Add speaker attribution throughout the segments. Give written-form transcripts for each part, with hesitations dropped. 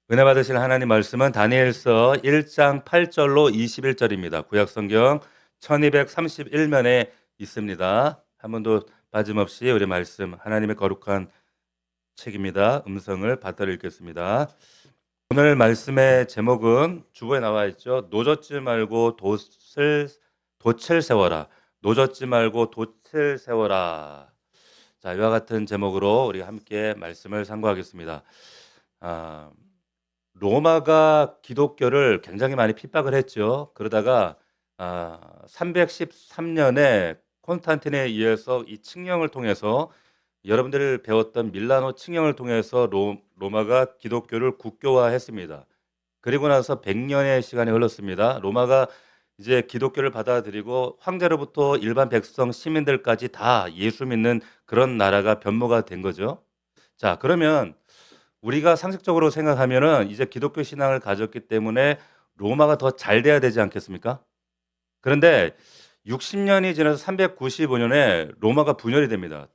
Speaker 1: 은혜 받으실 하나님 말씀은 다니엘서 1장 8절로 21절입니다. 구약성경 1231면에 있습니다. 한 번도 빠짐없이 우리 말씀 하나님의 거룩한 책입니다. 음성을 받들어 읽겠습니다. 오늘 말씀의 제목은 주보에 나와 있죠. 노젓지 말고 돛을 세워라. 노젓지 말고 돛을 세워라. 자, 이와 같은 제목으로 우리 함께 말씀을 상고하겠습니다. 로마가 기독교를 굉장히 많이 핍박을 했죠. 그러다가 313년에 콘스탄틴에 의해서 이 칙령을 통해서 여러분들 배웠던 밀라노 칙령을 통해서 로마가 기독교를 국교화했습니다. 그리고 나서 100년의 시간이 흘렀습니다. 로마가 이제 기독교를 받아들이고 황제로부터 일반 백성 시민들까지 다 예수 믿는 그런 나라가 변모가 된 거죠. 자, 그러면 우리가 상식적으로 생각하면은 이제 기독교 신앙을 가졌기 때문에 로마가 더 잘 돼야 되지 않겠습니까? 그런데 60년이 지나서 395년에 로마가 분열이 됩니다.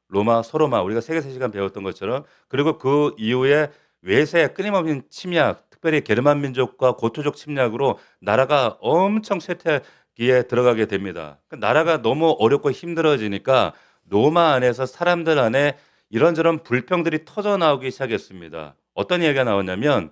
Speaker 1: 로마, 소로마 우리가 세계사 시간 배웠던 것처럼. 그리고 그 이후에 외세 끊임없는 침략, 특별히 게르만 민족과 고토족 침략으로 나라가 엄청 쇠퇴기에 들어가게 됩니다. 그 나라가 너무 어렵고 힘들어지니까 로마 안에서 사람들 안에 이런저런 불평들이 터져 나오기 시작했습니다. 어떤 이야기가 나왔냐면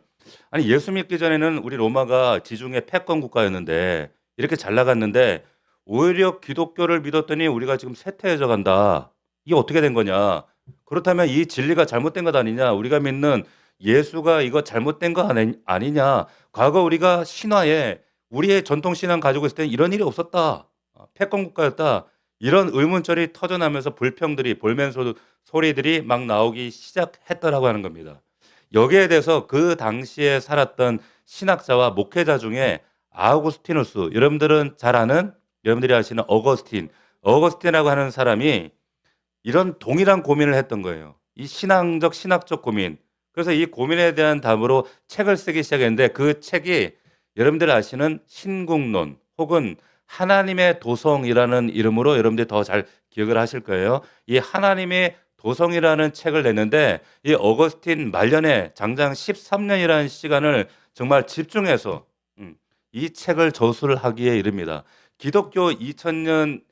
Speaker 1: 아니 예수 믿기 전에는 우리 로마가 지중해 패권 국가였는데 이렇게 잘 나갔는데 오히려 기독교를 믿었더니 우리가 지금 쇠퇴해져 간다. 이게 어떻게 된 거냐? 그렇다면 이 진리가 잘못된 것 아니냐? 우리가 믿는 예수가 이거 잘못된 거 아니냐? 과거 우리가 신화에 우리의 전통 신앙 가지고 있을 때 이런 일이 없었다. 패권 국가였다. 이런 의문점이 터져나면서 불평들이 볼멘 소리들이 막 나오기 시작했더라고 하는 겁니다. 여기에 대해서 그 당시에 살았던 신학자와 목회자 중에 아우구스티누스, 여러분들은 잘 아는 여러분들이 아시는 어거스틴이라고 하는 사람이 이런 동일한 고민을 했던 거예요. 이 신학적 고민. 그래서 이 고민에 대한 답으로 책을 쓰기 시작했는데 그 책이 여러분들 아시는 신국론 혹은 하나님의 도성이라는 이름으로 여러분들이 더 잘 기억을 하실 거예요. 이 하나님의 도성이라는 책을 냈는데 이 어거스틴 말년에 장장 13년이라는 시간을 정말 집중해서 이 책을 저술을 하기에 이릅니다. 기독교 2000년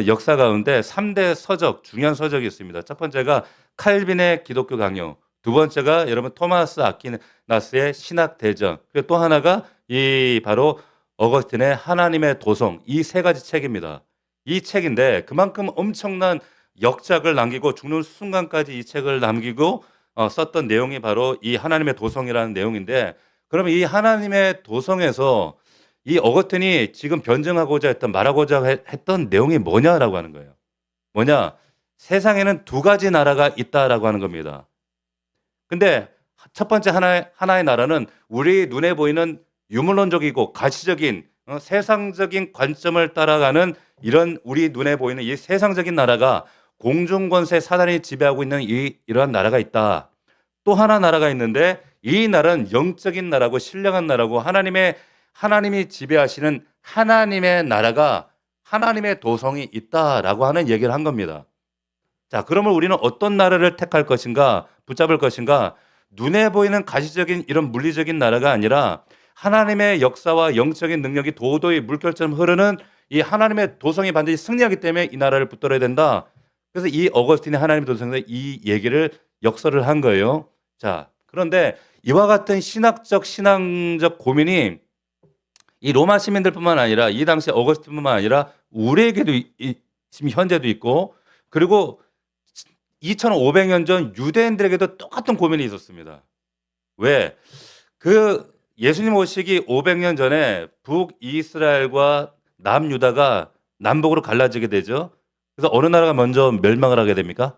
Speaker 1: 역사 가운데 3대 서적, 중요한 서적이 있습니다. 첫 번째가 칼빈의 기독교 강요, 두 번째가 여러분 토마스 아퀴나스의 신학 대전, 그리고 또 하나가 이 바로 어거스틴의 하나님의 도성, 이 세 가지 책입니다. 이 책인데 그만큼 엄청난 역작을 남기고 죽는 순간까지 이 책을 남기고 썼던 내용이 바로 이 하나님의 도성이라는 내용인데 그러면 이 하나님의 도성에서 이 어거스틴이 지금 변증하고자 했던 말하고자 했던 내용이 뭐냐라고 하는 거예요. 뭐냐? 세상에는 두 가지 나라가 있다라고 하는 겁니다. 근데 첫 번째 하나의 나라는 우리 눈에 보이는 유물론적이고 가시적인 세상적인 관점을 따라가는 이런 우리 눈에 보이는 이 세상적인 나라가 공중권세 사단이 지배하고 있는 이러한 나라가 있다. 또 하나 나라가 있는데 이 나라는 영적인 나라고 신령한 나라고 하나님이 지배하시는 하나님의 나라가 하나님의 도성이 있다라고 하는 얘기를 한 겁니다. 자, 그러면 우리는 어떤 나라를 택할 것인가, 붙잡을 것인가? 눈에 보이는 가시적인 이런 물리적인 나라가 아니라 하나님의 역사와 영적인 능력이 도도히 물결처럼 흐르는 이 하나님의 도성이 반드시 승리하기 때문에 이 나라를 붙들어야 된다. 그래서 이 어거스틴이 하나님의 도성에서 이 얘기를 역설을 한 거예요. 자, 그런데 이와 같은 신앙적 고민이 이 로마 시민들뿐만 아니라 이 당시 어거스틴뿐만 아니라 우리에게도 지금 현재도 있고 그리고 2500년 전 유대인들에게도 똑같은 고민이 있었습니다. 왜? 그 예수님 오시기 500년 전에 북이스라엘과 남유다가 남북으로 갈라지게 되죠. 그래서 어느 나라가 먼저 멸망을 하게 됩니까?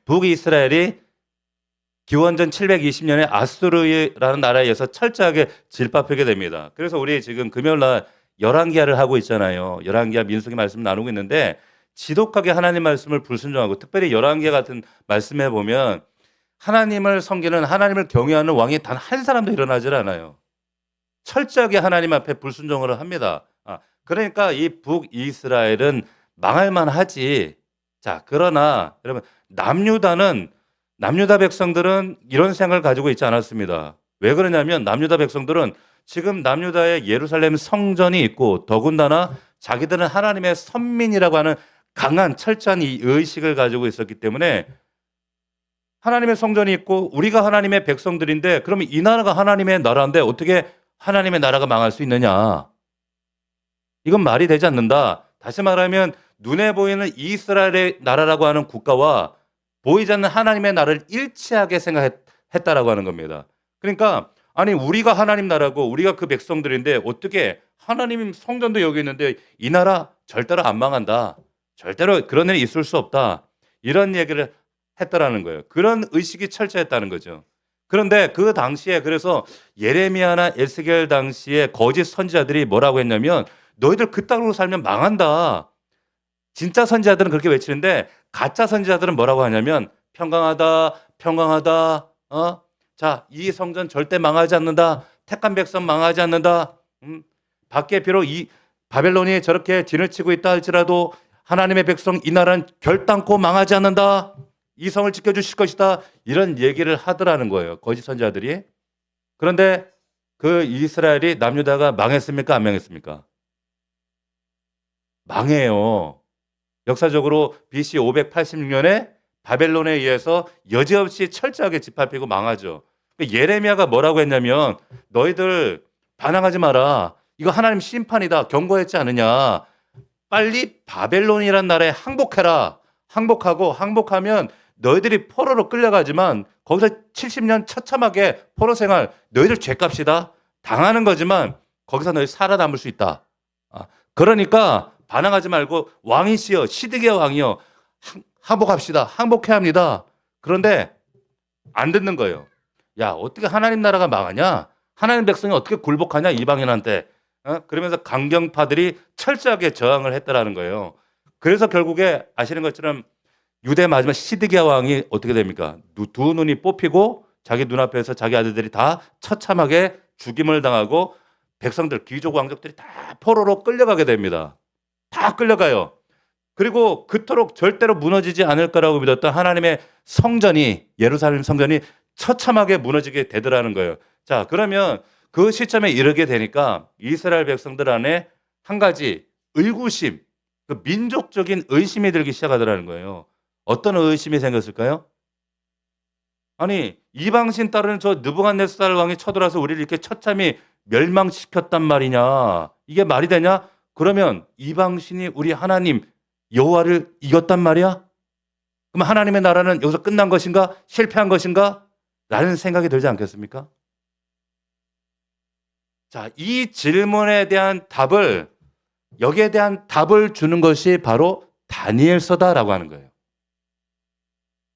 Speaker 1: 북이스라엘이 기원전 720년에 아수르라는 나라에 의해서 철저하게 질밥하게 됩니다. 그래서 우리 지금 금요일 날 열왕기하를 하고 있잖아요. 열왕기하 민수기 말씀 나누고 있는데 지독하게 하나님 말씀을 불순종하고 특별히 열왕기하 같은 말씀에 보면 하나님을 섬기는 하나님을 경외하는 왕이 단 한 사람도 일어나질 않아요. 철저하게 하나님 앞에 불순종을 합니다. 그러니까 이 북이스라엘은 망할 만하지. 자, 그러나 여러분 남유다는 남유다 백성들은 이런 생각을 가지고 있지 않았습니다. 왜 그러냐면 남유다 백성들은 지금 남유다에 예루살렘 성전이 있고 더군다나 자기들은 하나님의 선민이라고 하는 강한 철저한 이 의식을 가지고 있었기 때문에 하나님의 성전이 있고 우리가 하나님의 백성들인데 그러면 이 나라가 하나님의 나라인데 어떻게 하나님의 나라가 망할 수 있느냐? 이건 말이 되지 않는다. 다시 말하면 눈에 보이는 이스라엘의 나라라고 하는 국가와 보이지 않는 하나님의 나라를 일치하게 생각했다라고 하는 겁니다. 그러니까 아니 우리가 하나님 나라고 우리가 그 백성들인데 어떻게 하나님 성전도 여기 있는데 이 나라 절대로 안 망한다. 절대로 그런 일이 있을 수 없다. 이런 얘기를 했다라는 거예요. 그런 의식이 철저했다는 거죠. 그런데 그 당시에 그래서 예레미야나 에스겔 당시에 거짓 선지자들이 뭐라고 했냐면 너희들 그 땅으로 살면 망한다. 진짜 선지자들은 그렇게 외치는데 가짜 선지자들은 뭐라고 하냐면 평강하다, 평강하다. 자, 이 성전 절대 망하지 않는다. 택한 백성 망하지 않는다. 밖에 비록 이 바벨론이 저렇게 진을 치고 있다 할지라도 하나님의 백성 이 나라는 결단코 망하지 않는다. 이 성을 지켜주실 것이다. 이런 얘기를 하더라는 거예요. 거짓 선지자들이. 그런데 그 이스라엘이 남유다가 망했습니까? 안 망했습니까? 망해요. 역사적으로 BC 586년에 바벨론에 의해서 여지없이 철저하게 짓밟히고 망하죠. 예레미야가 뭐라고 했냐면 너희들 반항하지 마라. 이거 하나님 심판이다. 경고했지 않느냐. 빨리 바벨론이란 나라에 항복해라. 항복하면 너희들이 포로로 끌려가지만 거기서 70년 처참하게 포로 생활 너희들 죄값이다. 당하는 거지만 거기서 너희 살아남을 수 있다. 그러니까 반항하지 말고 왕이시여 시드기야 왕이여 항복합시다. 항복해야 합니다. 그런데 안 듣는 거예요. 야 어떻게 하나님 나라가 망하냐? 하나님 백성이 어떻게 굴복하냐 이방인한테. 그러면서 강경파들이 철저하게 저항을 했다라는 거예요. 그래서 결국에 아시는 것처럼 유대 마지막 시드기야 왕이 어떻게 됩니까? 두 눈이 뽑히고 자기 눈앞에서 자기 아들들이 다 처참하게 죽임을 당하고 백성들 귀족 왕족들이 다 포로로 끌려가게 됩니다. 다 끌려가요. 그리고 그토록 절대로 무너지지 않을 거라고 믿었던 하나님의 성전이 예루살렘 성전이 처참하게 무너지게 되더라는 거예요. 자, 그러면 그 시점에 이르게 되니까 이스라엘 백성들 안에 한 가지 의구심, 그 민족적인 의심이 들기 시작하더라는 거예요. 어떤 의심이 생겼을까요? 아니 이방신 따르는 저 느부갓네살 왕이 쳐들어와서 우리를 이렇게 처참히 멸망시켰단 말이냐. 이게 말이 되냐? 그러면 이방신이 우리 하나님 여호와를 이겼단 말이야? 그럼 하나님의 나라는 여기서 끝난 것인가? 실패한 것인가? 라는 생각이 들지 않겠습니까? 자, 이 질문에 대한 답을 여기에 대한 답을 주는 것이 바로 다니엘서다라고 하는 거예요.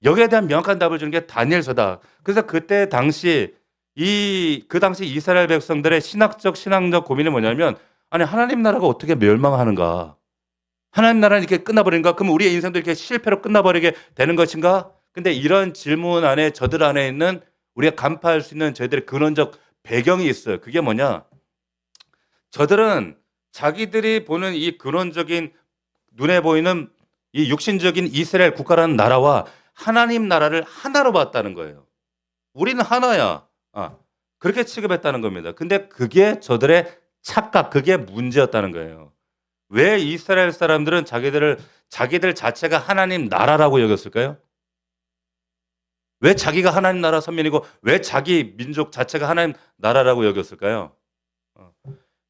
Speaker 1: 여기에 대한 명확한 답을 주는 게 다니엘서다. 그래서 그때 당시 그 당시 이스라엘 백성들의 신앙적 고민이 뭐냐면 아니 하나님 나라가 어떻게 멸망하는가? 하나님 나라는 이렇게 끝나버린가? 그럼 우리의 인생도 이렇게 실패로 끝나버리게 되는 것인가? 근데 이런 질문 안에 저들 안에 있는 우리가 간파할 수 있는 저희들의 근원적 배경이 있어요. 그게 뭐냐? 저들은 자기들이 보는 이 근원적인 눈에 보이는 이 육신적인 이스라엘 국가라는 나라와 하나님 나라를 하나로 봤다는 거예요. 우리는 하나야. 그렇게 취급했다는 겁니다. 근데 그게 저들의 착각, 그게 문제였다는 거예요. 왜 이스라엘 사람들은 자기들 자체가 하나님 나라라고 여겼을까요? 왜 자기가 하나님 나라 선민이고 왜 자기 민족 자체가 하나님 나라라고 여겼을까요?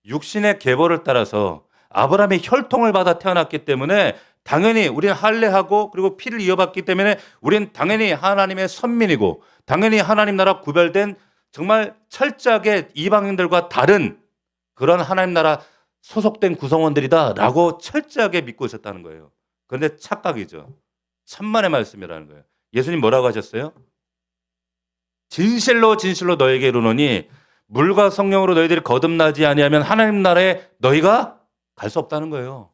Speaker 1: 육신의 계보를 따라서 아브라함의 혈통을 받아 태어났기 때문에 당연히 우리는 할례하고 그리고 피를 이어받기 때문에 우리는 당연히 하나님의 선민이고 당연히 하나님 나라 구별된 정말 철저하게 이방인들과 다른 그런 하나님 나라 소속된 구성원들이다라고 철저하게 믿고 있었다는 거예요. 그런데 착각이죠. 천만의 말씀이라는 거예요. 예수님 뭐라고 하셨어요? 진실로 진실로 너에게 이르노니 물과 성령으로 너희들이 거듭나지 아니하면 하나님 나라에 너희가 갈 수 없다는 거예요.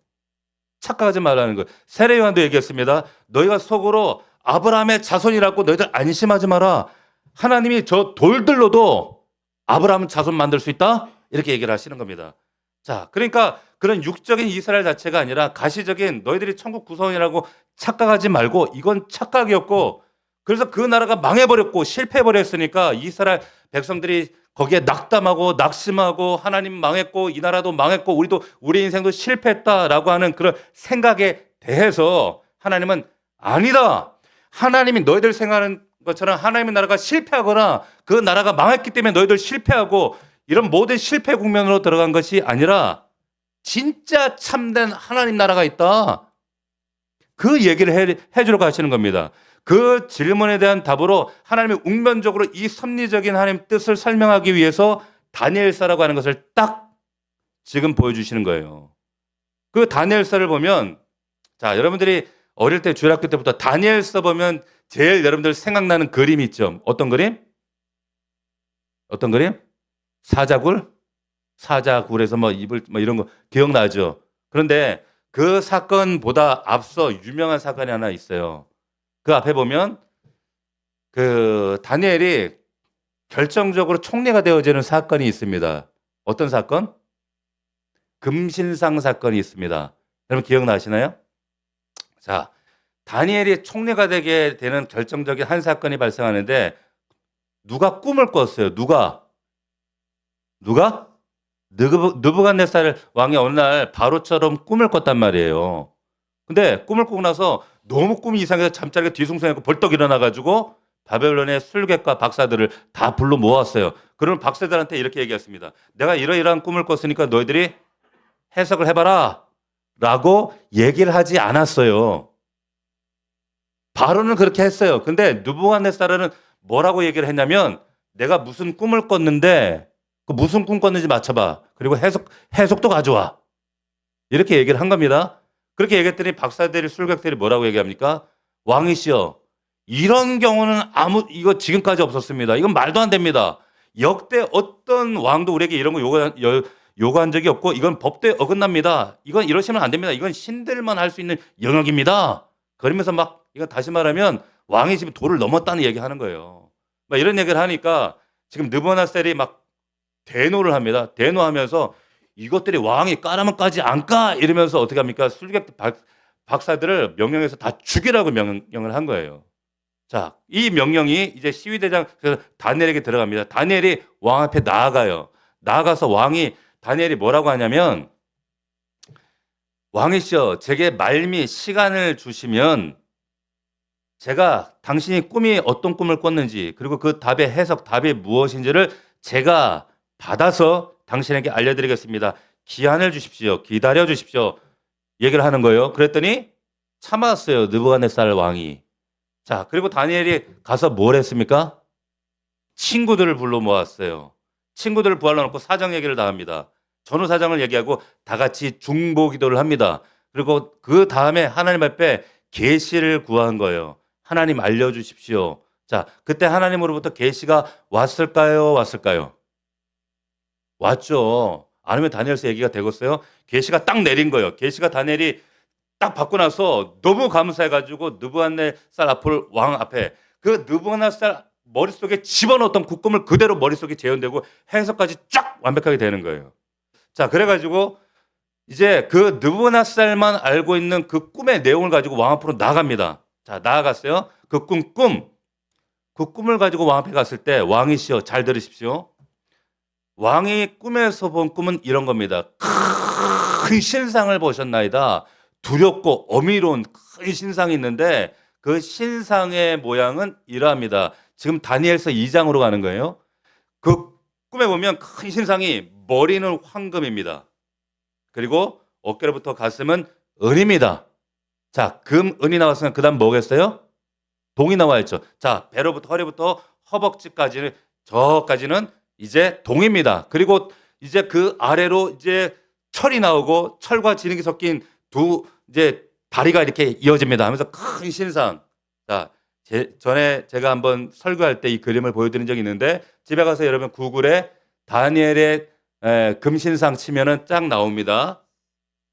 Speaker 1: 착각하지 말라는 거예요. 세례 요한도 얘기했습니다. 너희가 속으로 아브라함의 자손이라고 너희들 안심하지 마라. 하나님이 저 돌들로도 아브라함 자손 만들 수 있다? 이렇게 얘기를 하시는 겁니다. 자, 그러니까 그런 육적인 이스라엘 자체가 아니라 가시적인 너희들이 천국 구성이라고 착각하지 말고 이건 착각이었고 그래서 그 나라가 망해버렸고 실패해버렸으니까 이스라엘 백성들이 거기에 낙담하고 낙심하고 하나님 망했고 이 나라도 망했고 우리도 우리 인생도 실패했다라고 하는 그런 생각에 대해서 하나님은 아니다. 하나님이 너희들 생각하는 것처럼 하나님의 나라가 실패하거나 그 나라가 망했기 때문에 너희들 실패하고 이런 모든 실패 국면으로 들어간 것이 아니라 진짜 참된 하나님 나라가 있다. 그 얘기를 해주러 가시는 겁니다. 그 질문에 대한 답으로 하나님이 웅변적으로 이 섭리적인 하나님 뜻을 설명하기 위해서 다니엘서라고 하는 것을 딱 지금 보여주시는 거예요. 그 다니엘서를 보면 자 여러분들이 어릴 때 주일학교 때부터 다니엘서 보면 제일 여러분들 생각나는 그림이 있죠. 어떤 그림? 어떤 그림? 사자굴? 사자굴에서 뭐 입을 뭐 이런 거 기억나죠? 그런데 그 사건보다 앞서 유명한 사건이 하나 있어요. 그 앞에 보면 그 다니엘이 결정적으로 총리가 되어지는 사건이 있습니다. 어떤 사건? 금신상 사건이 있습니다. 여러분 기억나시나요? 자, 다니엘이 총리가 되게 되는 결정적인 한 사건이 발생하는데 누가 꿈을 꿨어요? 누가? 느부갓네살 왕이 어느 날 바로처럼 꿈을 꿨단 말이에요. 근데 꿈을 꾸고 나서 너무 꿈이 이상해서 잠자리가 뒤숭숭하고 벌떡 일어나가지고 바벨론의 술객과 박사들을 다 불러 모았어요. 그러면 박사들한테 이렇게 얘기했습니다. 내가 이러이러한 꿈을 꿨으니까 너희들이 해석을 해봐라 라고 얘기를 하지 않았어요. 바로는 그렇게 했어요. 근데 느부갓네살은 뭐라고 얘기를 했냐면 내가 무슨 꿈을 꿨는데 그 무슨 꿈 꿨는지 맞춰봐. 그리고 해석도 가져와. 이렇게 얘기를 한 겁니다. 그렇게 얘기했더니 박사들이 술객들이 뭐라고 얘기합니까? 왕이시여 이런 경우는 이거 지금까지 없었습니다. 이건 말도 안 됩니다. 역대 어떤 왕도 우리에게 이런 거 요구한 적이 없고 이건 법도에 어긋납니다. 이건 이러시면 안 됩니다. 이건 신들만 할 수 있는 영역입니다. 그러면서 막 이거 다시 말하면 왕이 지금 도를 넘었다는 얘기하는 거예요. 막 이런 얘기를 하니까 지금 느부갓네살이 막 대노를 합니다. 대노하면서 이것들이 왕이 까라면 까지 안 까 이러면서 어떻게 합니까? 술객 박사들을 명령해서 다 죽이라고 명령을 한 거예요. 자, 이 명령이 이제 시위대장 다니엘에게 들어갑니다. 다니엘이 왕 앞에 나아가요. 나아가서 다니엘이 뭐라고 하냐면 왕이시여 제게 말미 시간을 주시면 제가 당신이 꿈이 어떤 꿈을 꿨는지 그리고 그 답의 해석 답이 무엇인지를 제가 받아서 당신에게 알려드리겠습니다. 기한을 주십시오. 기다려 주십시오. 얘기를 하는 거예요. 그랬더니 참았어요. 느부갓네살 왕이. 자, 그리고 다니엘이 가서 뭘 했습니까? 친구들을 불러 모았어요. 친구들을 부활러놓고 사정 얘기를 다 합니다. 전후 사정을 얘기하고 다 같이 중보 기도를 합니다. 그리고 그 다음에 하나님 앞에 계시를 구한 거예요. 하나님 알려주십시오. 자, 그때 하나님으로부터 계시가 왔을까요? 왔죠. 아니면 다니엘서 얘기가 되겠어요? 계시가 딱 내린 거예요. 계시가 다니엘이 딱 받고 나서 너무 감사해가지고 느부갓네살 왕 앞에 그 느부갓네살 머릿속에 집어넣었던 그 꿈을 그대로 머릿속에 재현되고 해석까지 쫙 완벽하게 되는 거예요. 자, 그래가지고 이제 그 느부갓네살만 알고 있는 그 꿈의 내용을 가지고 왕 앞으로 나아갑니다. 자, 나아갔어요. 그 꿈을 가지고 왕 앞에 갔을 때 왕이시여 잘 들으십시오. 왕이 꿈에서 본 꿈은 이런 겁니다. 큰 신상을 보셨나이다. 두렵고 어미로운 큰 신상이 있는데 그 신상의 모양은 이러합니다. 지금 다니엘서 2장으로 가는 거예요. 그 꿈에 보면 큰 신상이 머리는 황금입니다. 그리고 어깨로부터 가슴은 은입니다. 자, 금, 은이 나왔으면 그 다음 뭐겠어요? 동이 나와 있죠. 자, 배로부터 허리부터 허벅지까지는 저까지는 이제 동입니다. 그리고 이제 그 아래로 이제 철이 나오고 철과 진흙이 섞인 이제 다리가 이렇게 이어집니다. 하면서 큰 신상. 자, 전에 제가 한번 설교할 때 이 그림을 보여드린 적이 있는데 집에 가서 여러분 구글에 다니엘의 금신상 치면은 쫙 나옵니다.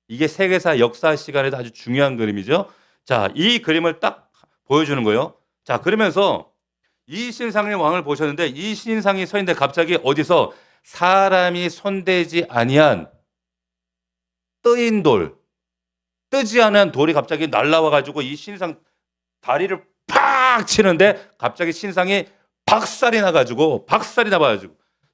Speaker 1: 이게 세계사 역사 시간에도 아주 중요한 그림이죠. 자, 이 그림을 딱 보여주는 거예요. 자, 그러면서 이 신상의 왕을 보셨는데 이 신상이 서 있는데 갑자기 어디서 사람이 손대지 아니한 뜨지 않은 돌이 갑자기 날라와 가지고 이 신상 다리를 팍 막 치는데 갑자기 신상이 박살이 나가지고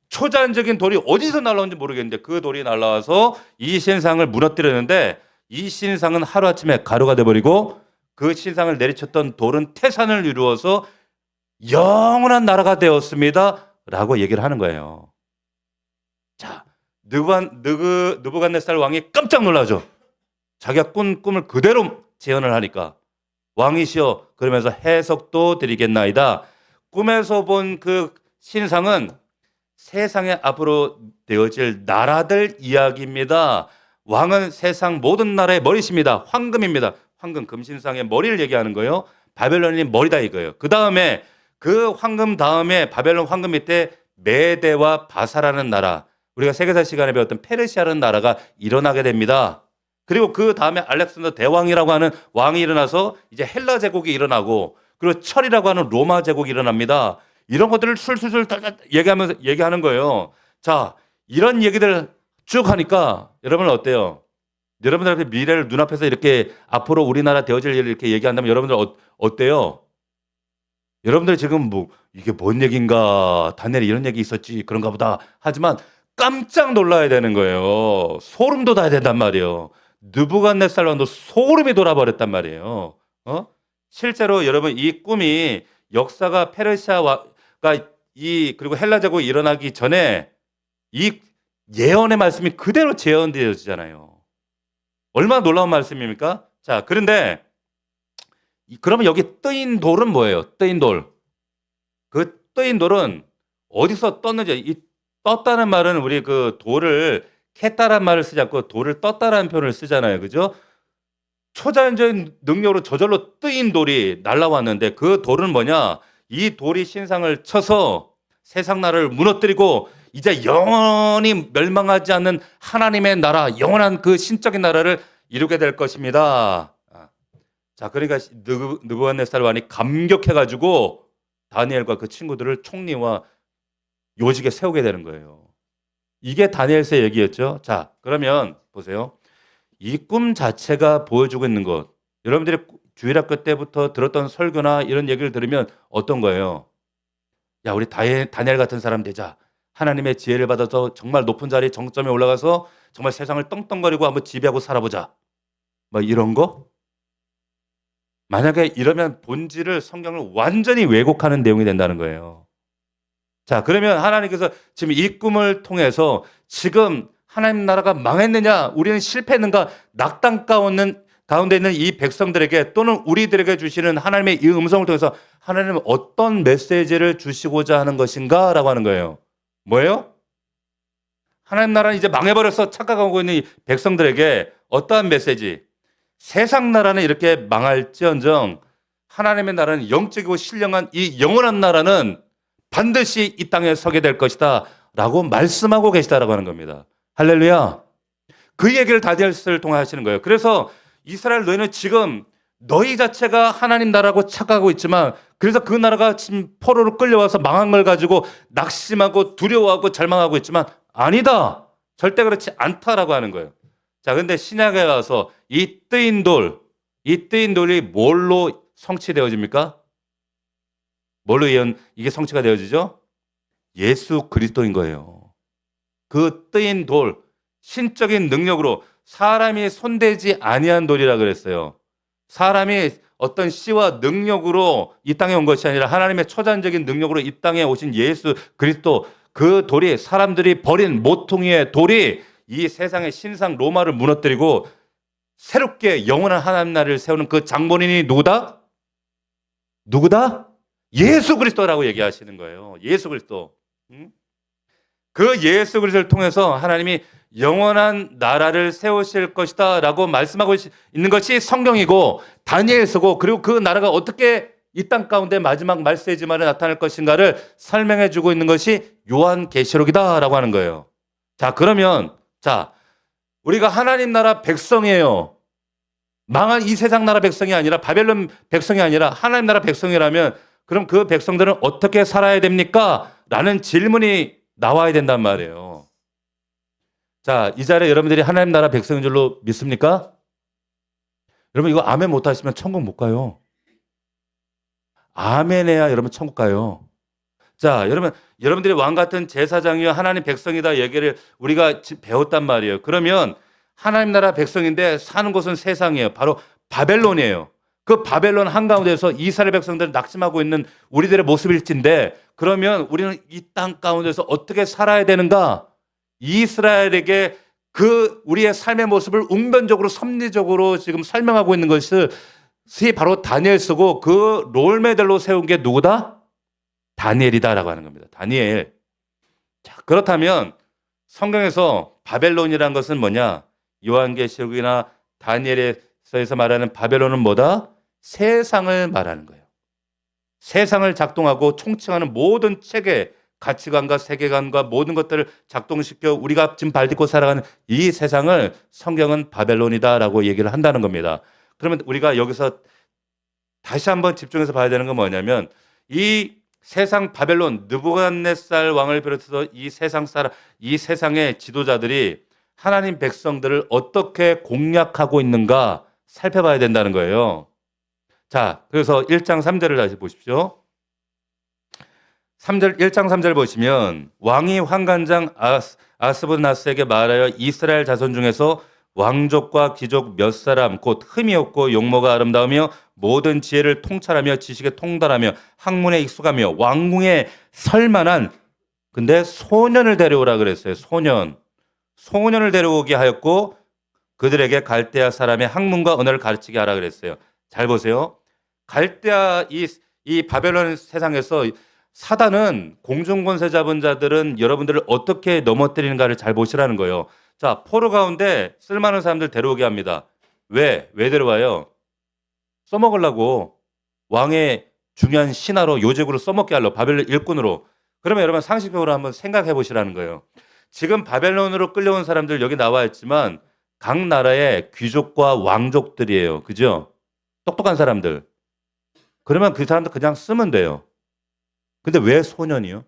Speaker 1: 초자연적인 돌이 어디서 날라온지 모르겠는데 그 돌이 날라와서 이 신상을 무너뜨렸는데 이 신상은 하루아침에 가루가 돼버리고 그 신상을 내리쳤던 돌은 태산을 이루어서 영원한 나라가 되었습니다 라고 얘기를 하는 거예요. 자, 느부갓네살 왕이 깜짝 놀라죠. 자기가 꾼 꿈을 그대로 재현을 하니까 왕이시여 그러면서 해석도 드리겠나이다. 꿈에서 본 그 신상은 세상에 앞으로 되어질 나라들 이야기입니다. 왕은 세상 모든 나라의 머리십니다. 황금입니다. 황금 금신상의 머리를 얘기하는 거예요. 바벨론이 머리다 이거예요. 그 다음에 그 황금 다음에 바벨론 황금 밑에 메대와 바사라는 나라, 우리가 세계사 시간에 배웠던 페르시아라는 나라가 일어나게 됩니다. 그리고 그 다음에 알렉산더 대왕이라고 하는 왕이 일어나서 이제 헬라 제국이 일어나고 그리고 철이라고 하는 로마 제국이 일어납니다. 이런 것들을 술술술 얘기하는 거예요. 자, 이런 얘기들 쭉 하니까 여러분은 어때요? 여러분들 미래를 눈앞에서 이렇게 앞으로 우리나라 되어질 일을 이렇게 얘기한다면 여러분들 어때요? 여러분들 지금 뭐 이게 뭔 얘기인가, 다니엘이 이런 얘기 있었지 그런가 보다 하지만 깜짝 놀라야 되는 거예요. 소름 돋아야 된단 말이에요. 느부갓네살 왕도 소름이 돌아버렸단 말이에요. 실제로 여러분 이 꿈이 역사가 페르시아가 그리고 헬라 제국이 일어나기 전에 이 예언의 말씀이 그대로 재현되어지잖아요. 얼마나 놀라운 말씀입니까? 자, 그런데 그러면 여기 뜨인 돌은 뭐예요? 뜨인 돌. 그 뜨인 돌은 어디서 떴는지, 이 떴다는 말은 우리 그 돌을 캤다란 말을 쓰지 않고 돌을 떴다라는 표현을 쓰잖아요. 그죠? 초자연적인 능력으로 저절로 뜨인 돌이 날라왔는데 그 돌은 뭐냐? 이 돌이 신상을 쳐서 세상 나라를 무너뜨리고 이제 영원히 멸망하지 않는 하나님의 나라, 영원한 그 신적인 나라를 이루게 될 것입니다. 자, 그러니까 느부갓네살 왕이 감격해가지고 다니엘과 그 친구들을 총리와 요직에 세우게 되는 거예요. 이게 다니엘서의 얘기였죠. 자, 그러면 보세요. 이 꿈 자체가 보여주고 있는 것, 여러분들이 주일학교 때부터 들었던 설교나 이런 얘기를 들으면 어떤 거예요? 야, 우리 다니엘 같은 사람 되자. 하나님의 지혜를 받아서 정말 높은 자리 정점에 올라가서 정말 세상을 떵떵거리고 한번 지배하고 살아보자. 뭐 이런 거? 만약에 이러면 본질을 성경을 완전히 왜곡하는 내용이 된다는 거예요. 자, 그러면 하나님께서 지금 이 꿈을 통해서 지금 하나님 나라가 망했느냐, 우리는 실패했는가, 낙담 가운데 있는 이 백성들에게 또는 우리들에게 주시는 하나님의 이 음성을 통해서 하나님은 어떤 메시지를 주시고자 하는 것인가 라고 하는 거예요. 뭐예요? 하나님 나라는 이제 망해버려서 착각하고 있는 이 백성들에게 어떠한 메시지? 세상 나라는 이렇게 망할지언정 하나님의 나라는 영적이고 신령한 이 영원한 나라는 반드시 이 땅에 서게 될 것이다 라고 말씀하고 계시다라고 하는 겁니다. 할렐루야. 그 얘기를 다니엘서를 통해 하시는 거예요. 그래서 이스라엘 너희는 지금 너희 자체가 하나님 나라고 착각하고 있지만 그래서 그 나라가 지금 포로로 끌려와서 망한 걸 가지고 낙심하고 두려워하고 절망하고 있지만 아니다. 절대 그렇지 않다라고 하는 거예요. 자, 근데 신약에 가서 이 뜨인 돌이 뭘로 성취되어집니까? 뭘로 이게 성취가 되어지죠? 예수 그리스도인 거예요. 그 뜨인 돌, 신적인 능력으로 사람이 손대지 아니한 돌이라 그랬어요. 사람이 어떤 씨와 능력으로 이 땅에 온 것이 아니라 하나님의 초자연적인 능력으로 이 땅에 오신 예수 그리스도, 그 돌이, 사람들이 버린 모퉁이의 돌이 이 세상의 신상 로마를 무너뜨리고 새롭게 영원한 하나님 나라를 세우는 그 장본인이 누구다? 예수 그리스도라고 얘기하시는 거예요. 예수 그리스도. 그 예수 그리스도를 통해서 하나님이 영원한 나라를 세우실 것이다 라고 말씀하고 있는 것이 성경이고 다니엘서고, 그리고 그 나라가 어떻게 이 땅 가운데 마지막 말세지만에 나타날 것인가를 설명해 주고 있는 것이 요한계시록이다 라고 하는 거예요. 자, 그러면 우리가 하나님 나라 백성이에요. 망한 이 세상 나라 백성이 아니라 바벨론 백성이 아니라 하나님 나라 백성이라면 그럼 그 백성들은 어떻게 살아야 됩니까? 라는 질문이 나와야 된단 말이에요. 자, 이 자리에 여러분들이 하나님 나라 백성인 줄로 믿습니까? 여러분 이거 아멘 못하시면 천국 못 가요. 아멘해야 여러분 천국 가요. 자, 여러분들이 왕 같은 제사장이요 하나님 백성이다 얘기를 우리가 배웠단 말이에요. 그러면 하나님 나라 백성인데 사는 곳은 세상이에요. 바로 바벨론이에요. 그 바벨론 한가운데서 이스라엘 백성들을 낙심하고 있는 우리들의 모습일진데, 그러면 우리는 이 땅 가운데서 어떻게 살아야 되는가? 이스라엘에게 그 우리의 삶의 모습을 웅변적으로 섭리적으로 지금 설명하고 있는 것이 바로 다니엘 쓰고 그 롤모델로 세운 게 누구다? 다니엘이다라고 하는 겁니다. 다니엘. 자, 그렇다면 성경에서 바벨론이라는 것은 뭐냐? 요한계시록이나 다니엘에서 말하는 바벨론은 뭐다? 세상을 말하는 거예요. 세상을 작동하고 총칭하는 모든 체계, 가치관과 세계관과 모든 것들을 작동시켜 우리가 지금 발딛고 살아가는 이 세상을 성경은 바벨론이다라고 얘기를 한다는 겁니다. 그러면 우리가 여기서 다시 한번 집중해서 봐야 되는 건 뭐냐면, 이 세상 바벨론 느부갓네살 왕을 비롯해서 이 세상의 지도자들이 하나님 백성들을 어떻게 공략하고 있는가 살펴봐야 된다는 거예요. 자, 그래서 1장 3절을 다시 보십시오. 1장 3절 보시면, 왕이 환관장 아스부나스에게 말하여 이스라엘 자손 중에서 왕족과 귀족 몇 사람 곧 흠이 없고 용모가 아름다우며 모든 지혜를 통찰하며 지식에 통달하며 학문에 익숙하며 왕궁에 설만한, 근데 소년을 데려오라 그랬어요. 소년을 데려오게 하였고 그들에게 갈대아 사람의 학문과 언어를 가르치게 하라 그랬어요. 잘 보세요. 갈대아 이 바벨론 세상에서 사단은 공중권세 잡은 자들은 여러분들을 어떻게 넘어뜨리는가를 잘 보시라는 거예요. 자, 포로 가운데 쓸만한 사람들 데려오게 합니다. 왜 데려와요? 써먹으려고. 왕의 중요한 신하로, 요직으로 써먹게 하려고, 바벨론 일꾼으로. 그러면 여러분 상식적으로 한번 생각해 보시라는 거예요. 지금 바벨론으로 끌려온 사람들 여기 나와 있지만 각 나라의 귀족과 왕족들이에요. 그죠? 똑똑한 사람들. 그러면 그 사람들 그냥 쓰면 돼요. 근데 왜 소년이요?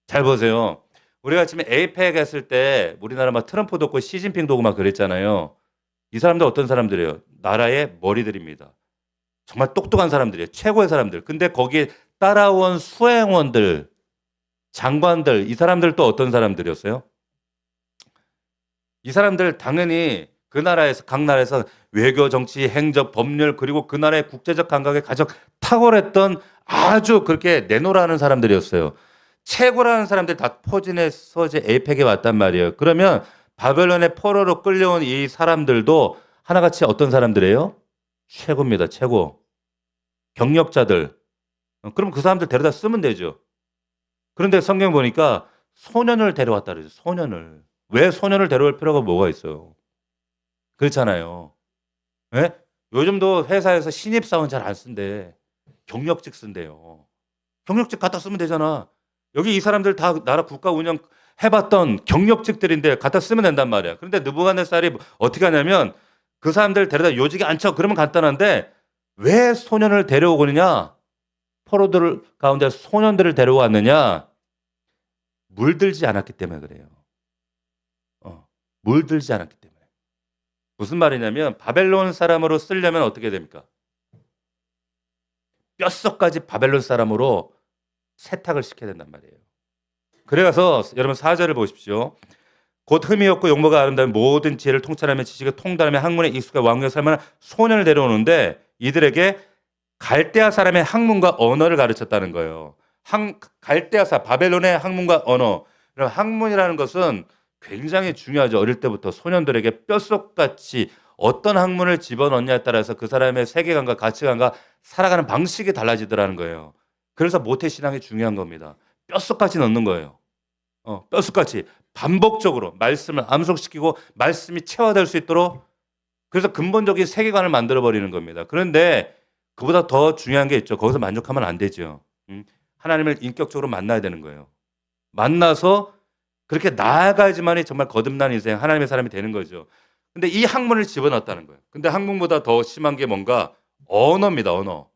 Speaker 1: 잘 보세요. 우리가 지금 에이펙 했을 때 우리나라 막 트럼프도 없고 시진핑도 오고 막 그랬잖아요. 이 사람들 어떤 사람들이에요? 나라의 머리들입니다. 정말 똑똑한 사람들이에요. 최고의 사람들. 근데 거기에 따라온 수행원들, 장관들, 이 사람들 또 어떤 사람들이었어요? 이 사람들 당연히 그 나라에서, 각 나라에서 외교, 정치, 행정, 법률, 그리고 그 나라의 국제적 감각에 가장 탁월했던 아주 그렇게 내노라는 사람들이었어요. 최고라는 사람들 다 포진해서 이제 에이펙에 왔단 말이에요. 그러면 바벨론의 포로로 끌려온 이 사람들도 하나같이 어떤 사람들이에요? 최고입니다. 최고. 경력자들. 그럼 그 사람들 데려다 쓰면 되죠. 그런데 성경 보니까 소년을 데려왔다 그러죠. 소년을. 왜 소년을 데려올 필요가 뭐가 있어요? 그렇잖아요. 예? 요즘도 회사에서 신입사원 잘 안 쓴대. 경력직 쓴대요. 경력직 갖다 쓰면 되잖아. 여기 이 사람들 다 나라 국가 운영 해봤던 경력직들인데 갖다 쓰면 된단 말이야. 그런데 느부갓네살이 어떻게 하냐면 그 사람들 데려다 요직에 앉혀. 그러면 간단한데 왜 소년을 데려오느냐? 포로들 가운데 소년들을 데려왔느냐? 물들지 않았기 때문에 그래요. 물들지 않았기 때문에. 무슨 말이냐면 바벨론 사람으로 쓰려면 어떻게 됩니까? 뼛속까지 바벨론 사람으로 세탁을 시켜야 된단 말이에요. 그래서 여러분 4절을 보십시오. 곧 흠이 없고 용모가 아름다운 모든 지혜를 통찰하며 지식에 통달하며 학문에 익숙해 왕국에 살만한 소년을 데려오는데 이들에게 갈대아 사람의 학문과 언어를 가르쳤다는 거예요. 갈대아사 바벨론의 학문과 언어. 학문이라는 것은 굉장히 중요하죠. 어릴 때부터 소년들에게 뼛속같이 어떤 학문을 집어넣냐에 따라서 그 사람의 세계관과 가치관과 살아가는 방식이 달라지더라는 거예요. 그래서 모태신앙이 중요한 겁니다. 뼛속같이 넣는 거예요. 뼛속같이 반복적으로 말씀을 암송시키고 말씀이 체화될 수 있도록, 그래서 근본적인 세계관을 만들어버리는 겁니다. 그런데 그보다 더 중요한 게 있죠. 거기서 만족하면 안 되죠. 하나님을 인격적으로 만나야 되는 거예요. 만나서 그렇게 나아가야지만이 정말 거듭난 인생, 하나님의 사람이 되는 거죠. 근데 이 학문을 집어넣었다는 거예요. 근데 학문보다 더 심한 게 뭔가 언어입니다. 언어.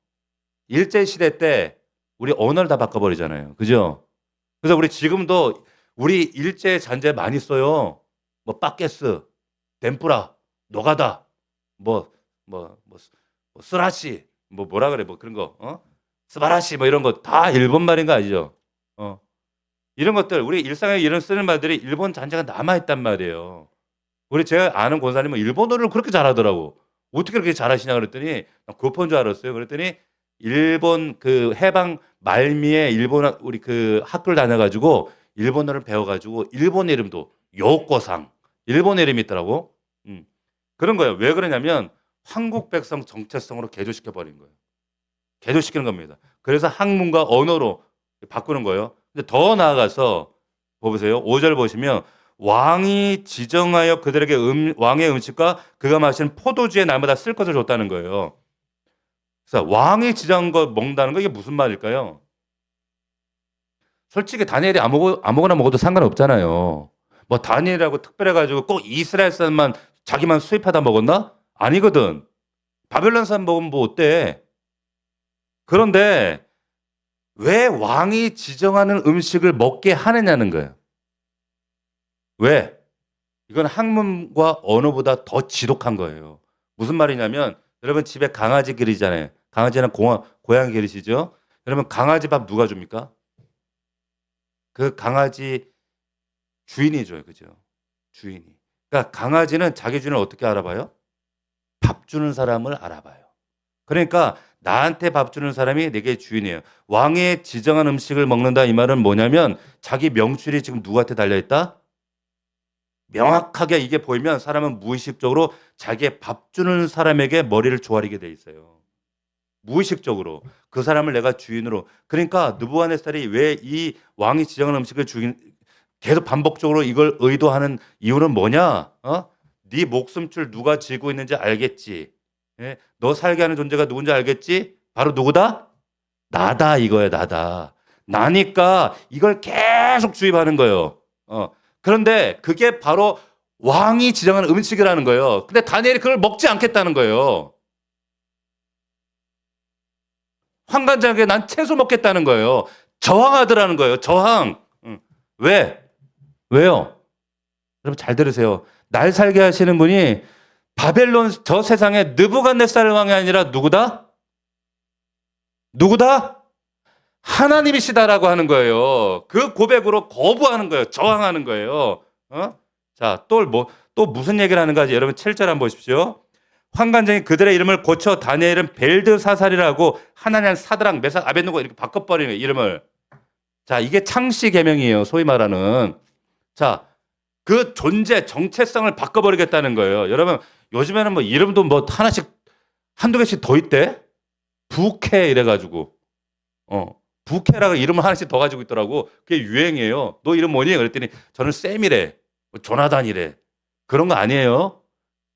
Speaker 1: 일제시대 때 우리 언어를 다 바꿔버리잖아요. 그죠? 그래서 우리 지금도 우리 일제 잔재 많이 써요. 뭐 빠게스, 덴뿌라, 노가다, 뭐 스라시, 뭐라 그래 뭐 그런 거 스바라시 뭐 이런 거 다 일본 말인 거 아시죠? 이런 것들 우리 일상에 이런 쓰는 말들이 일본 잔재가 남아 있단 말이에요. 우리 제가 아는 권사님은 일본어를 그렇게 잘하더라고. 어떻게 그렇게 잘하시냐 그랬더니 난 교포인 줄 알았어요. 그랬더니 일본 그 해방 말미에 일본 우리 그 학교를 다녀 가지고 일본어를 배워 가지고 일본 이름도 요코상 일본 이름이 있더라고. 그런 거예요. 왜 그러냐면 한국 백성 정체성으로 개조시켜 버린 거예요. 개조시키는 겁니다. 그래서 학문과 언어로 바꾸는 거예요. 근데 더 나아가서 보세요. 5절 보시면 왕이 지정하여 그들에게 왕의 음식과 그가 마시는 포도주의 날마다 쓸 것을 줬다는 거예요. 그래서 왕이 지정한 거 먹는다는 거 이게 무슨 말일까요? 솔직히 다니엘이 아무거나 먹어도 상관없잖아요. 뭐 다니엘이라고 특별해가지고 꼭 이스라엘 사람만 자기만 수입하다 먹었나? 아니거든. 바벨론 사람 먹으면 뭐 어때? 그런데 왜 왕이 지정하는 음식을 먹게 하느냐는 거예요. 왜? 이건 학문과 언어보다 더 지독한 거예요. 무슨 말이냐면 여러분 집에 강아지 기르잖아요. 강아지는 고양이 기르시죠? 여러분 강아지 밥 누가 줍니까? 그 강아지 주인이 줘요. 그죠? 주인이. 그러니까 강아지는 자기 주인을 어떻게 알아봐요? 밥 주는 사람을 알아봐요. 그러니까 나한테 밥 주는 사람이 내게 주인이에요. 왕의 지정한 음식을 먹는다 이 말은 뭐냐면 자기 명줄이 지금 누구한테 달려있다? 명확하게 이게 보이면 사람은 무의식적으로 자기의 밥 주는 사람에게 머리를 조아리게 돼 있어요. 무의식적으로 그 사람을 내가 주인으로. 그러니까 느부갓네살이 왜 이 왕이 지정한 음식을 계속 반복적으로 이걸 의도하는 이유는 뭐냐? 네 목숨줄 누가 쥐고 있는지 알겠지. 예? 너 살게 하는 존재가 누군지 알겠지? 바로 누구다? 나다 이거야 나다. 나니까 이걸 계속 주입하는 거예요. 그런데 그게 바로 왕이 지정한 음식이라는 거예요. 근데 다니엘이 그걸 먹지 않겠다는 거예요. 환관장에게 난 채소 먹겠다는 거예요. 저항하더라는 거예요. 저항. 왜? 왜요? 여러분 잘 들으세요. 날 살게 하시는 분이 바벨론 저 세상에 느부갓네살 왕이 아니라 누구다? 누구다? 하나님이시다라고 하는 거예요. 그 고백으로 거부하는 거예요. 저항하는 거예요. 자, 또 무슨 얘기를 하는가? 여러분 7절 한번 보십시오. 환관장이 그들의 이름을 고쳐 다니엘은 벨드사살이라고 하나냐 사드락 메삭 아벳느고 이렇게 바꿔버리는 거예요. 이름을. 자, 이게 창시 계명이에요. 소위 말하는. 자, 그 존재 정체성을 바꿔버리겠다는 거예요. 여러분 요즘에는 뭐 이름도 뭐 하나씩 한두 개씩 더 있대. 부캐 이래가지고 부캐라고 이름을 하나씩 더 가지고 있더라고. 그게 유행이에요. 너 이름 뭐니? 그랬더니 저는 샘이래. 조나단이래. 그런 거 아니에요.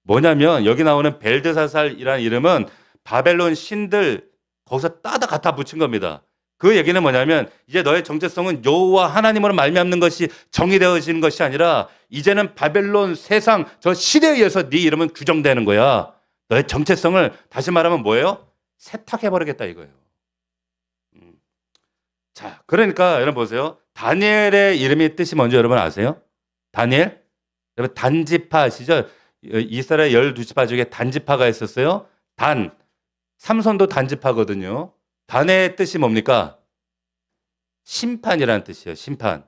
Speaker 1: 뭐냐면 여기 나오는 벨드사살이라는 이름은 바벨론 신들 거기서 따다 갖다 붙인 겁니다. 그 얘기는 뭐냐면 이제 너의 정체성은 여호와 하나님으로 말미암는 것이 정의되어지는 것이 아니라 이제는 바벨론 세상 저 시대에 의해서 네 이름은 규정되는 거야. 너의 정체성을 다시 말하면 뭐예요? 세탁해버리겠다 이거예요. 자, 그러니까 여러분 보세요. 다니엘의 이름의 뜻이 뭔지 여러분 아세요? 다니엘? 여러분 단지파 아시죠? 이스라엘 12지파 중에 단지파가 있었어요. 삼손도 단지파거든요. 단의 뜻이 뭡니까? 심판이라는 뜻이에요. 심판.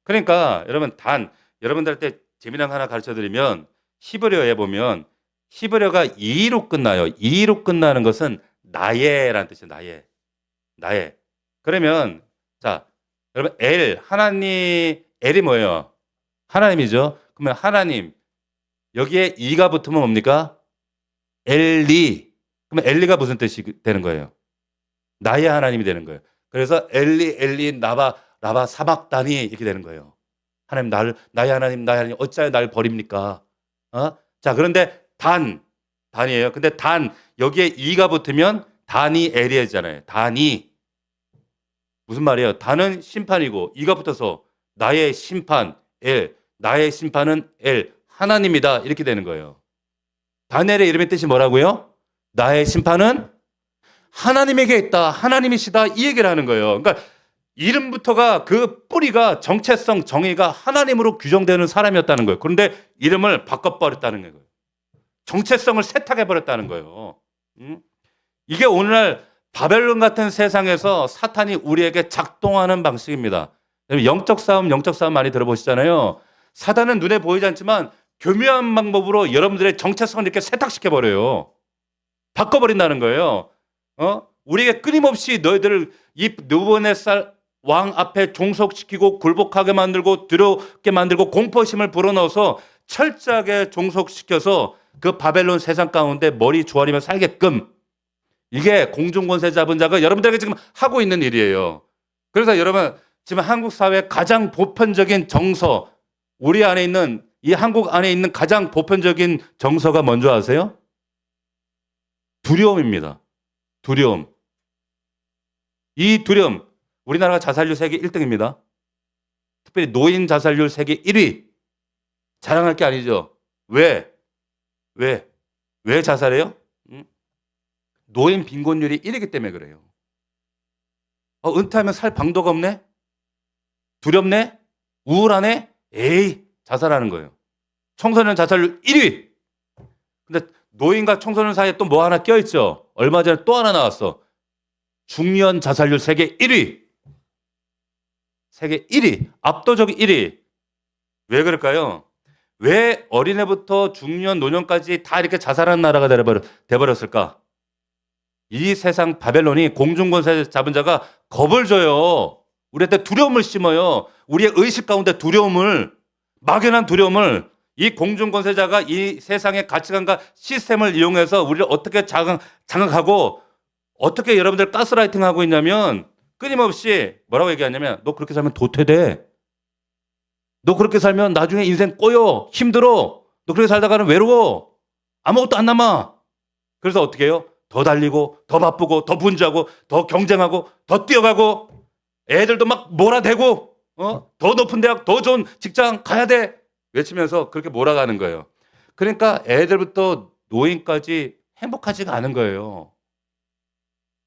Speaker 1: 그러니까 여러분 여러분들한테 재미난 거 하나 가르쳐드리면 히브리어에 보면 히브리어가 이로 끝나요. 이로 끝나는 것은 나예라는 뜻이에요. 나예. 그러면 자 여러분 하나님 엘이 뭐예요? 하나님이죠. 그러면 하나님 여기에 이가 붙으면 뭡니까? 엘리. 그러면 엘리가 무슨 뜻이 되는 거예요? 나의 하나님이 되는 거예요. 그래서 엘리 라바 사박다니 이렇게 되는 거예요. 하나님 나의 하나님 어찌하여 날 버립니까? 자 그런데 단이에요. 근데 여기에 이가 붙으면 단이 엘이잖아요. 단이 무슨 말이에요? 단은 심판이고 이가 붙어서 나의 심판 엘 나의 심판은 엘 하나님이다 이렇게 되는 거예요. 다니엘의 이름의 뜻이 뭐라고요? 나의 심판은 하나님에게 있다. 하나님이시다. 이 얘기를 하는 거예요. 그러니까 이름부터가 그 뿌리가 정체성, 정의가 하나님으로 규정되는 사람이었다는 거예요. 그런데 이름을 바꿔버렸다는 거예요. 정체성을 세탁해버렸다는 거예요. 이게 오늘날 바벨론 같은 세상에서 사탄이 우리에게 작동하는 방식입니다. 영적 싸움 많이 들어보시잖아요. 사단은 눈에 보이지 않지만 교묘한 방법으로 여러분들의 정체성을 이렇게 세탁시켜버려요. 바꿔버린다는 거예요. 우리에게 끊임없이 너희들을 이 느부갓네살 왕 앞에 종속시키고 굴복하게 만들고 두렵게 만들고 공포심을 불어넣어서 철저하게 종속시켜서 그 바벨론 세상 가운데 머리 조아리며 살게끔, 이게 공중권세 잡은 자가 여러분들에게 지금 하고 있는 일이에요. 그래서 여러분, 지금 한국 사회의 가장 보편적인 정서, 우리 안에 있는, 이 한국 안에 있는 가장 보편적인 정서가 뭔지 아세요? 두려움입니다. 두려움. 이 두려움, 우리나라가 자살률 세계 1등입니다. 특별히 노인 자살률 세계 1위. 자랑할 게 아니죠. 왜 자살해요? 노인 빈곤율이 1위기 때문에 그래요. 은퇴하면 살 방도가 없네? 두렵네? 우울하네? 에이, 자살하는 거예요. 청소년 자살률 1위. 근데 노인과 청소년 사이에 또 뭐 하나 껴있죠. 얼마 전에 또 하나 나왔어. 중년 자살률 세계 1위. 세계 1위. 압도적 1위. 왜 그럴까요? 왜 어린애부터 중년, 노년까지 다 이렇게 자살하는 나라가 돼버렸을까? 이 세상 바벨론이 공중권세 잡은 자가 겁을 줘요. 우리한테 두려움을 심어요. 우리의 의식 가운데 두려움을, 막연한 두려움을, 이 공중권세자가 이 세상의 가치관과 시스템을 이용해서 우리를 어떻게 장악하고 어떻게 여러분들 가스라이팅하고 있냐면, 끊임없이 뭐라고 얘기하냐면, 너 그렇게 살면 도태돼. 너 그렇게 살면 나중에 인생 꼬여. 힘들어. 너 그렇게 살다가는 외로워. 아무것도 안 남아. 그래서 어떻게 해요? 더 달리고, 더 바쁘고, 더 분주하고, 더 경쟁하고, 더 뛰어가고, 애들도 막 몰아대고, 더 높은 대학, 더 좋은 직장 가야 돼. 외치면서 그렇게 몰아가는 거예요. 그러니까 애들부터 노인까지 행복하지가 않은 거예요.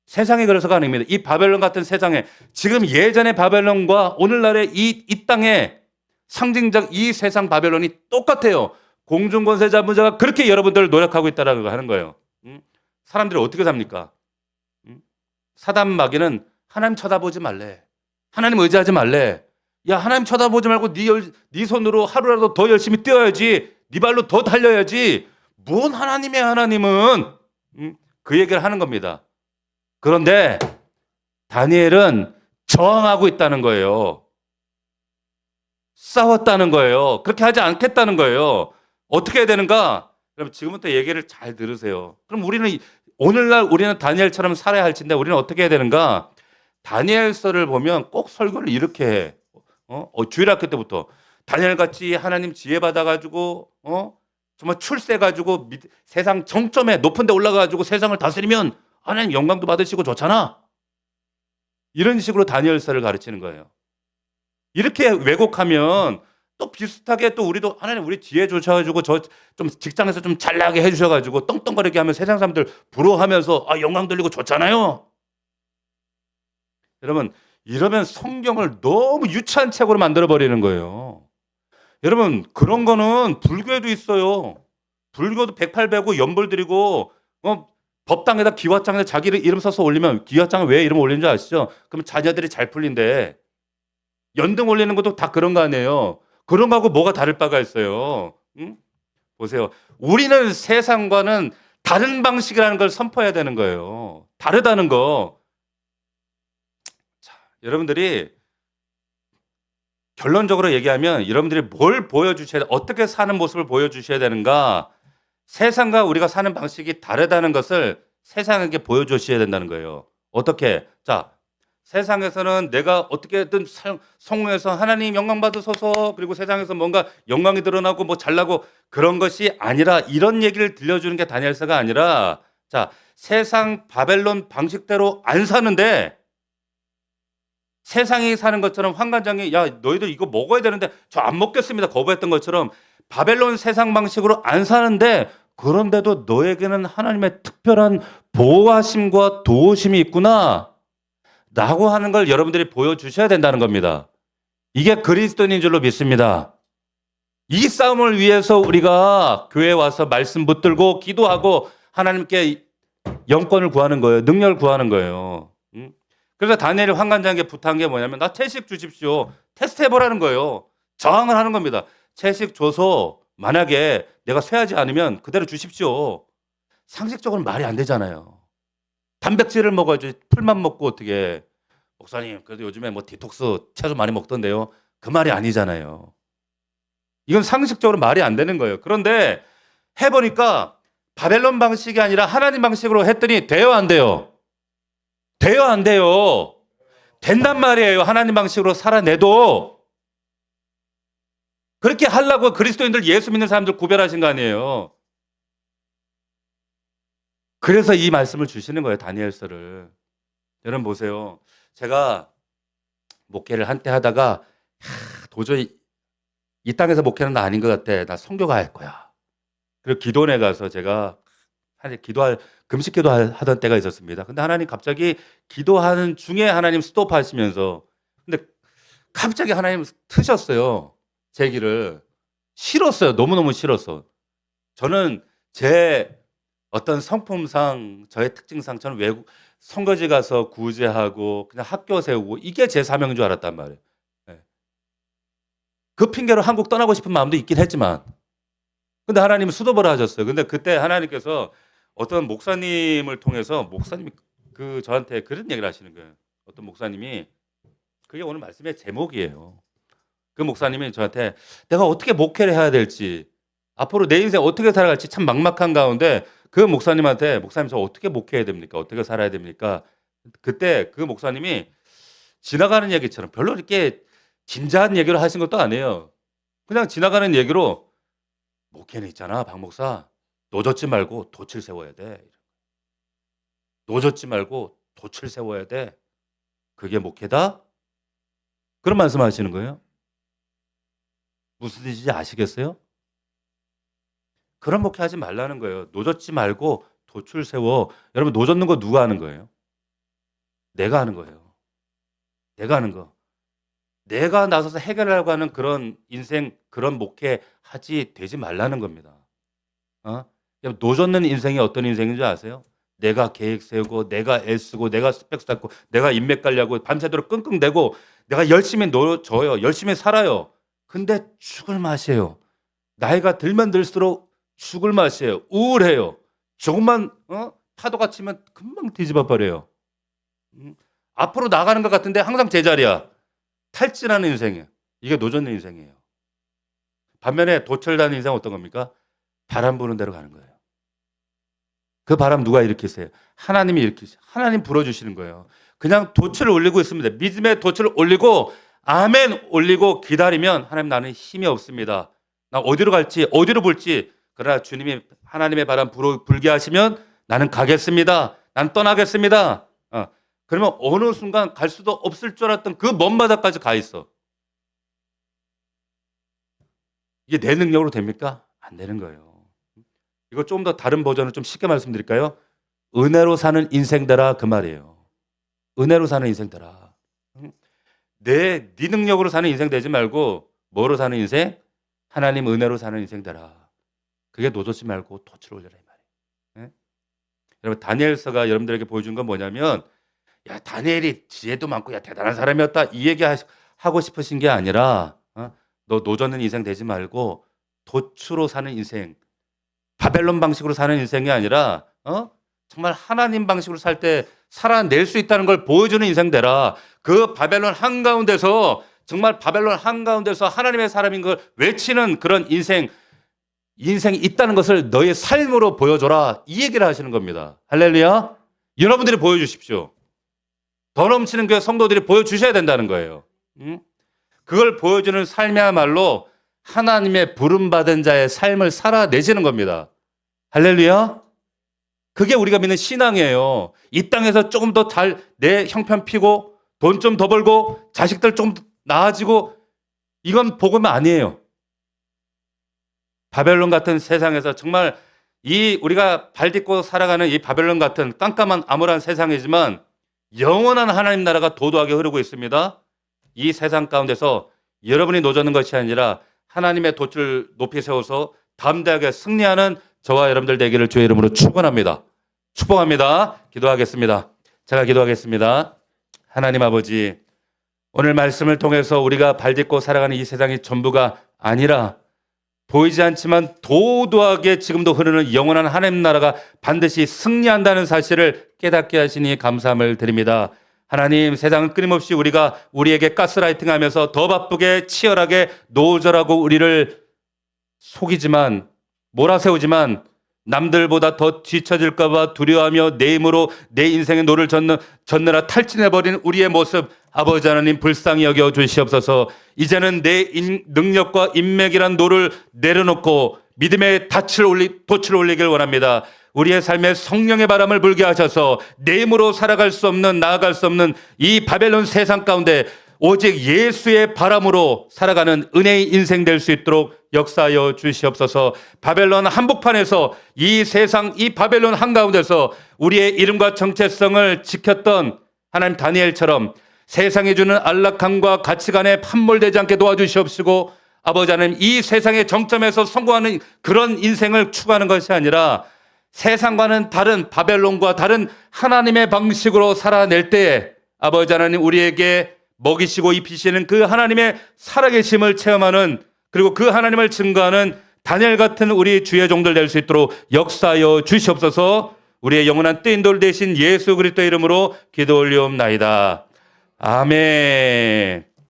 Speaker 1: 세상이 그래서가 아닙니다. 이 바벨론 같은 세상에, 지금 예전의 바벨론과 오늘날의 이 땅의 상징적 이 세상 바벨론이 똑같아요. 공중권세 잡은 자가 그렇게 여러분들을 노력하고 있다는 걸 하는 거예요. 사람들이 어떻게 삽니까? 사단 마귀는 하나님 쳐다보지 말래. 하나님 의지하지 말래. 야, 하나님 쳐다보지 말고 네 손으로 하루라도 더 열심히 뛰어야지. 네 발로 더 달려야지. 뭔 하나님이야, 하나님은. 그 얘기를 하는 겁니다. 그런데 다니엘은 저항하고 있다는 거예요. 싸웠다는 거예요. 그렇게 하지 않겠다는 거예요. 어떻게 해야 되는가? 그럼 지금부터 얘기를 잘 들으세요. 그럼 오늘날 우리는 다니엘처럼 살아야 할 텐데 우리는 어떻게 해야 되는가? 다니엘서를 보면 꼭 설교를 이렇게 해. 주일학교 때부터 다니엘같이 하나님 지혜 받아가지고 정말 출세해가지고 세상 정점에 높은 데 올라가가지고 세상을 다스리면 하나님 영광도 받으시고 좋잖아. 이런 식으로 다니엘서를 가르치는 거예요. 이렇게 왜곡하면 또 비슷하게 또 우리도 하나님 우리 지혜 주셔가지고 저 좀 직장에서 좀 잘나게 해주셔가지고 떵떵거리게 하면 세상 사람들 부러워하면서 영광 돌리고 좋잖아요. 여러분, 이러면 성경을 너무 유치한 책으로 만들어버리는 거예요. 여러분, 그런 거는 불교에도 있어요. 불교도 108배고 연불드리고 법당에다 기와장에다 자기 이름 써서 올리면, 기와장에 왜 이름 올리는 줄 아시죠? 그럼 자녀들이 잘 풀린대. 연등 올리는 것도 다 그런 거 아니에요. 그런 거하고 뭐가 다를 바가 있어요. 보세요. 우리는 세상과는 다른 방식이라는 걸 선포해야 되는 거예요. 다르다는 거. 자, 여러분들이 결론적으로 얘기하면 여러분들이 뭘 보여주셔야 돼, 어떻게 사는 모습을 보여주셔야 되는가, 세상과 우리가 사는 방식이 다르다는 것을 세상에게 보여주셔야 된다는 거예요. 어떻게? 자, 세상에서는 내가 어떻게든 성공해서 하나님 영광 받으소서, 그리고 세상에서 뭔가 영광이 드러나고 뭐 잘나고, 그런 것이 아니라, 이런 얘기를 들려주는 게 다니엘서가 아니라, 자, 세상 바벨론 방식대로 안 사는데 세상이 사는 것처럼 환관장이 야 너희들 이거 먹어야 되는데 저 안 먹겠습니다 거부했던 것처럼 바벨론 세상 방식으로 안 사는데, 그런데도 너에게는 하나님의 특별한 보호하심과 도우심이 있구나 라고 하는 걸 여러분들이 보여주셔야 된다는 겁니다. 이게 그리스도인인 줄로 믿습니다. 이 싸움을 위해서 우리가 교회에 와서 말씀 붙들고 기도하고 하나님께 영권을 구하는 거예요. 능력을 구하는 거예요. 그래서 다니엘이 환관장에게 부탁한 게 뭐냐면 나 채식 주십시오. 테스트해보라는 거예요. 저항을 하는 겁니다. 채식 줘서 만약에 내가 쇠하지 않으면 그대로 주십시오. 상식적으로는 말이 안 되잖아요. 단백질을 먹어야지 풀만 먹고 어떻게. 목사님 그래도 요즘에 뭐 디톡스 채소 많이 먹던데요. 그 말이 아니잖아요. 이건 상식적으로 말이 안 되는 거예요. 그런데 해보니까 바벨론 방식이 아니라 하나님 방식으로 했더니 돼요 안 돼요? 돼요 안 돼요? 된단 말이에요. 하나님 방식으로 살아내도. 그렇게 하려고 그리스도인들 예수 믿는 사람들 구별하신 거 아니에요. 그래서 이 말씀을 주시는 거예요. 다니엘서를. 여러분 보세요. 제가 목회를 한때 하다가 도저히 이 땅에서 목회는 나 아닌 것 같아. 나 선교가 할 거야. 그리고 기도원에 가서 제가 금식 기도하던 때가 있었습니다. 근데 하나님 갑자기 기도하는 중에 하나님 스톱하시면서 근데 갑자기 하나님 트셨어요. 제 길을. 싫었어요. 너무너무 싫었어. 저는 제 어떤 성품상 저의 특징상 저는 외국 선거지 가서 구제하고 그냥 학교 세우고 이게 제 사명인 줄 알았단 말이에요. 네. 그 핑계로 한국 떠나고 싶은 마음도 있긴 했지만 근데 하나님은 스톱을 하셨어요. 근데 그때 하나님께서 어떤 목사님을 통해서 목사님이 저한테 그런 얘기를 하시는 거예요. 어떤 목사님이 그게 오늘 말씀의 제목이에요. 그 목사님이 저한테 내가 어떻게 목회를 해야 될지 앞으로 내 인생 어떻게 살아갈지 참 막막한 가운데 그 목사님한테 목사님 저 어떻게 목회해야 됩니까? 어떻게 살아야 됩니까? 그때 그 목사님이 지나가는 얘기처럼 별로 이렇게 진지한 얘기를 하신 것도 아니에요. 그냥 지나가는 얘기로 목회는 있잖아 박 목사 노젓지 말고 돛을 세워야 돼. 노젓지 말고 돛을 세워야 돼. 그게 목회다? 그런 말씀하시는 거예요. 무슨 뜻인지 아시겠어요? 그런 목회하지 말라는 거예요. 노젓지 말고 돛을 세워. 여러분 노젓는 거 누가 하는 거예요? 내가 하는 거예요. 내가 하는 거. 내가 나서서 해결하려고 하는 그런 인생 그런 목회 되지 말라는 겁니다. 노젓는 인생이 어떤 인생인 줄 아세요? 내가 계획 세우고 내가 애쓰고 내가 스펙 쌓고 내가 인맥 관리하고 밤새도록 끙끙대고 내가 열심히 노져요. 열심히 살아요. 근데 죽을 맛이에요. 나이가 들면 들수록 죽을 맛이에요. 우울해요. 조금만 파도가 치면 금방 뒤집어 버려요. 앞으로 나가는 것 같은데 항상 제자리야. 탈진하는 인생이에요. 이게 노젓는 인생이에요. 반면에 도철다는 인생은 어떤 겁니까? 바람 부는 대로 가는 거예요. 그 바람 누가 일으키세요? 하나님이 일으키세요. 하나님 불어주시는 거예요. 그냥 돛을 올리고 있습니다. 믿음의 돛을 올리고 아멘 올리고 기다리면 하나님 나는 힘이 없습니다. 나 어디로 갈지 어디로 볼지 그러나 주님이 하나님의 바람 불게 하시면 나는 가겠습니다. 난 떠나겠습니다. 그러면 어느 순간 갈 수도 없을 줄 알았던 그 먼 바다까지 가 있어. 이게 내 능력으로 됩니까? 안 되는 거예요. 이거 좀 더 다른 버전을 좀 쉽게 말씀드릴까요? 은혜로 사는 인생 되라 그 말이에요. 은혜로 사는 인생 되라. 네 능력으로 사는 인생 되지 말고 뭐로 사는 인생? 하나님 은혜로 사는 인생 되라. 그게 노젓지 말고 돛을 올려라 이 말이에요. 여러분 다니엘서가 여러분들에게 보여준 건 뭐냐면 야 다니엘이 지혜도 많고 야 대단한 사람이었다 이 얘기 하고 싶으신 게 아니라 너 노젓는 인생 되지 말고 돛으로 사는 인생 바벨론 방식으로 사는 인생이 아니라 정말 하나님 방식으로 살 때 살아낼 수 있다는 걸 보여주는 인생 되라. 그 바벨론 한가운데서 정말 바벨론 한가운데서 하나님의 사람인 걸 외치는 그런 인생이 있다는 것을 너의 삶으로 보여줘라. 이 얘기를 하시는 겁니다. 할렐루야. 여러분들이 보여주십시오. 더 넘치는 교회 성도들이 보여주셔야 된다는 거예요. 그걸 보여주는 삶이야말로 하나님의 부름받은 자의 삶을 살아내시는 겁니다. 할렐루야. 그게 우리가 믿는 신앙이에요. 이 땅에서 조금 더 잘 내 형편 피고 돈 좀 더 벌고 자식들 좀 나아지고 이건 복음 아니에요. 바벨론 같은 세상에서 정말 우리가 발 딛고 살아가는 이 바벨론 같은 깜깜한 암울한 세상이지만 영원한 하나님 나라가 도도하게 흐르고 있습니다. 이 세상 가운데서 여러분이 노젓는 것이 아니라 하나님의 돛을 높이 세워서 담대하게 승리하는 저와 여러분들 되기를 주의 이름으로 축원합니다. 축복합니다. 기도하겠습니다. 제가 기도하겠습니다. 하나님 아버지, 오늘 말씀을 통해서 우리가 발딛고 살아가는 이 세상이 전부가 아니라 보이지 않지만 도도하게 지금도 흐르는 영원한 하나님 나라가 반드시 승리한다는 사실을 깨닫게 하시니 감사함을 드립니다. 하나님, 세상은 끊임없이 우리에게 가스라이팅하면서 더 바쁘게 치열하게 노절하고 우리를 속이지만, 몰아세우지만 남들보다 더 뒤처질까 봐 두려워하며 내 힘으로 내 인생의 노를 젓느라 탈진해버린 우리의 모습, 아버지 하나님 불쌍히 여겨 주시옵소서. 이제는 내 능력과 인맥이란 노를 내려놓고 믿음의 돛을 올리길 원합니다. 우리의 삶에 성령의 바람을 불게 하셔서 내 힘으로 살아갈 수 없는, 나아갈 수 없는 이 바벨론 세상 가운데 오직 예수의 바람으로 살아가는 은혜의 인생 될 수 있도록 역사하여 주시옵소서. 바벨론 한복판에서 이 세상, 이 바벨론 한가운데서 우리의 이름과 정체성을 지켰던 하나님 다니엘처럼 세상이 주는 안락함과 가치관에 판몰되지 않게 도와주시옵시고, 아버지 하나님, 이 세상의 정점에서 성공하는 그런 인생을 추구하는 것이 아니라 세상과는 다른, 바벨론과 다른 하나님의 방식으로 살아낼 때에 아버지 하나님, 우리에게 먹이시고 입히시는 그 하나님의 살아계심을 체험하는, 그리고 그 하나님을 증거하는 다니엘 같은 우리 주의 종들 될 수 있도록 역사하여 주시옵소서. 우리의 영원한 뜨인돌 되신 예수 그리스도의 이름으로 기도 올리옵나이다. 아멘.